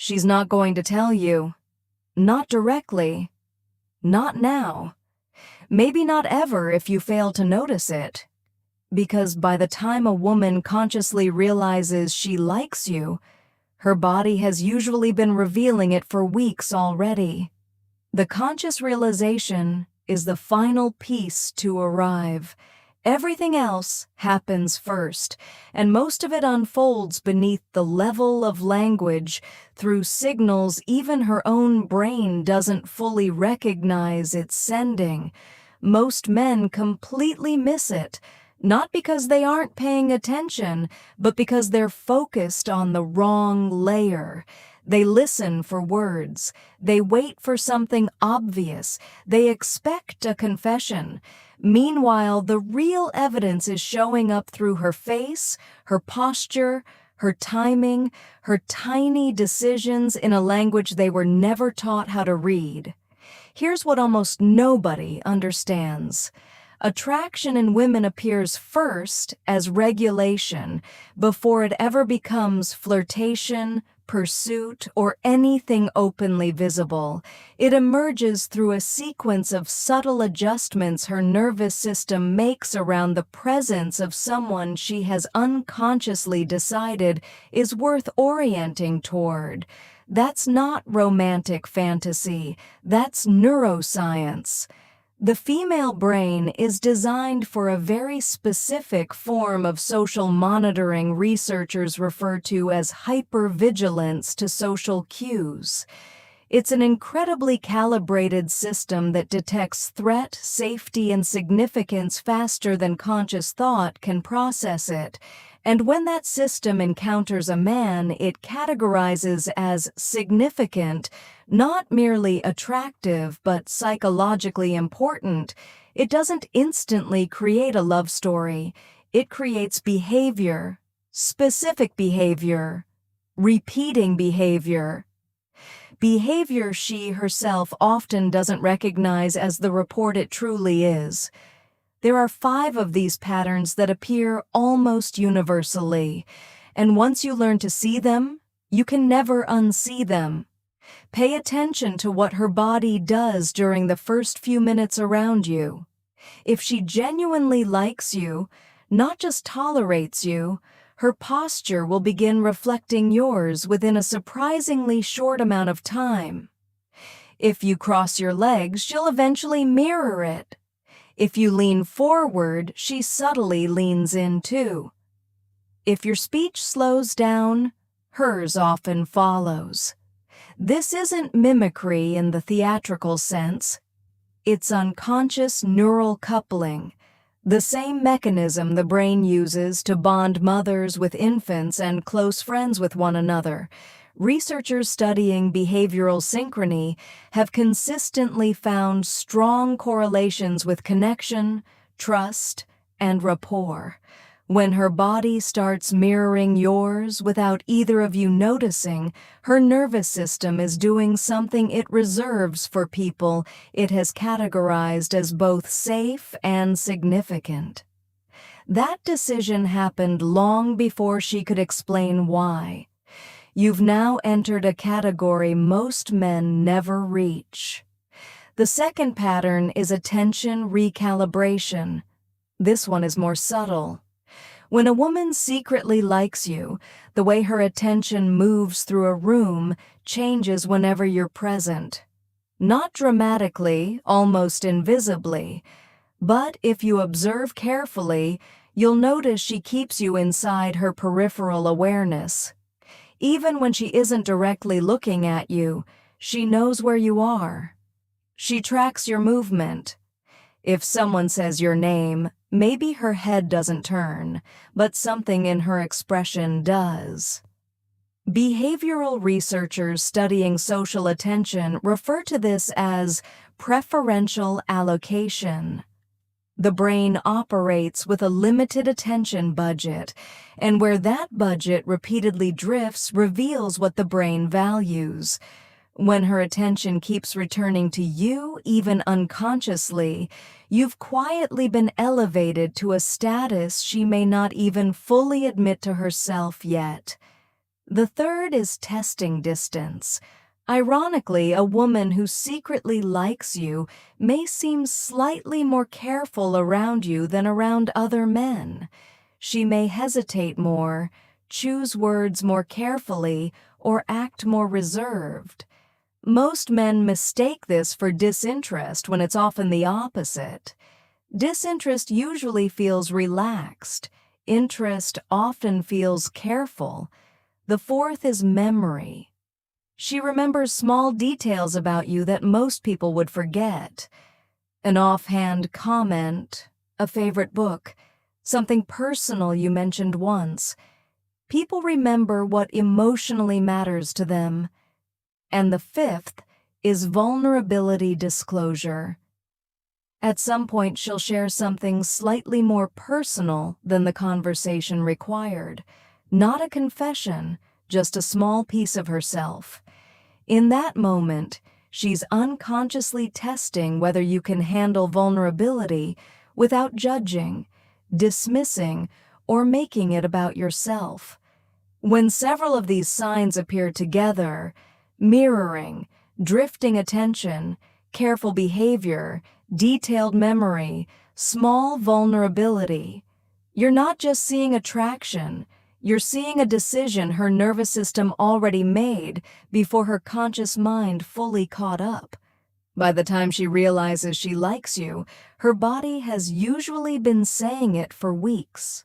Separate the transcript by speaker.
Speaker 1: She's not going to tell you. Not directly. Not now. Maybe not ever if you fail to notice it. Because by the time a woman consciously realizes she likes you, her body has usually been revealing it for weeks already. The conscious realization is the final piece to arrive. Everything else happens first, and most of it unfolds beneath the level of language through signals even her own brain doesn't fully recognize it's sending. Most men completely miss it, not because they aren't paying attention, but because they're focused on the wrong layer. They listen for words. They wait for something obvious. They expect a confession. Meanwhile, the real evidence is showing up through her face, her posture, her timing, her tiny decisions in a language they were never taught how to read. Here's what almost nobody understands. Attraction in women appears first as regulation before it ever becomes flirtation, pursuit, or anything openly visible. It emerges through a sequence of subtle adjustments her nervous system makes around the presence of someone she has unconsciously decided is worth orienting toward. That's not romantic fantasy, that's neuroscience. The female brain is designed for a very specific form of social monitoring researchers refer to as hypervigilance to social cues. It's an incredibly calibrated system that detects threat, safety, and significance faster than conscious thought can process it. And when that system encounters a man, it categorizes as significant, not merely attractive, but psychologically important. It doesn't instantly create a love story. It creates behavior, specific behavior, repeating behavior. Behavior she herself often doesn't recognize as the report it truly is. There are 5 of these patterns that appear almost universally, and once you learn to see them, you can never unsee them. Pay attention to what her body does during the first few minutes around you. If she genuinely likes you, not just tolerates you, her posture will begin reflecting yours within a surprisingly short amount of time. If you cross your legs, she'll eventually mirror it. If you lean forward, she subtly leans in too. If your speech slows down, hers often follows. This isn't mimicry in the theatrical sense. It's unconscious neural coupling, the same mechanism the brain uses to bond mothers with infants and close friends with one another. Researchers studying behavioral synchrony have consistently found strong correlations with connection, trust, and rapport. When her body starts mirroring yours without either of you noticing, her nervous system is doing something it reserves for people it has categorized as both safe and significant. That decision happened long before she could explain why. You've now entered a category most men never reach. The second pattern is attention recalibration. This one is more subtle. When a woman secretly likes you, the way her attention moves through a room changes whenever you're present. Not dramatically, almost invisibly, but if you observe carefully, you'll notice she keeps you inside her peripheral awareness. Even when she isn't directly looking at you, she knows where you are. She tracks your movement. If someone says your name, maybe her head doesn't turn, but something in her expression does. Behavioral researchers studying social attention refer to this as preferential allocation. The brain operates with a limited attention budget, and where that budget repeatedly drifts reveals what the brain values. When her attention keeps returning to you, even unconsciously, you've quietly been elevated to a status she may not even fully admit to herself yet. The third is testing distance. Ironically, a woman who secretly likes you may seem slightly more careful around you than around other men. She may hesitate more, choose words more carefully, or act more reserved. Most men mistake this for disinterest when it's often the opposite. Disinterest usually feels relaxed. Interest often feels careful. The fourth is memory. She remembers small details about you that most people would forget. An offhand comment, a favorite book, something personal you mentioned once. People remember what emotionally matters to them. And the fifth is vulnerability disclosure. At some point, she'll share something slightly more personal than the conversation required. Not a confession, just a small piece of herself. In that moment, she's unconsciously testing whether you can handle vulnerability without judging, dismissing, or making it about yourself. When several of these signs appear together, mirroring, drifting attention, careful behavior, detailed memory, small vulnerability, you're not just seeing attraction, you're seeing a decision her nervous system already made before her conscious mind fully caught up. By the time she realizes she likes you, her body has usually been saying it for weeks.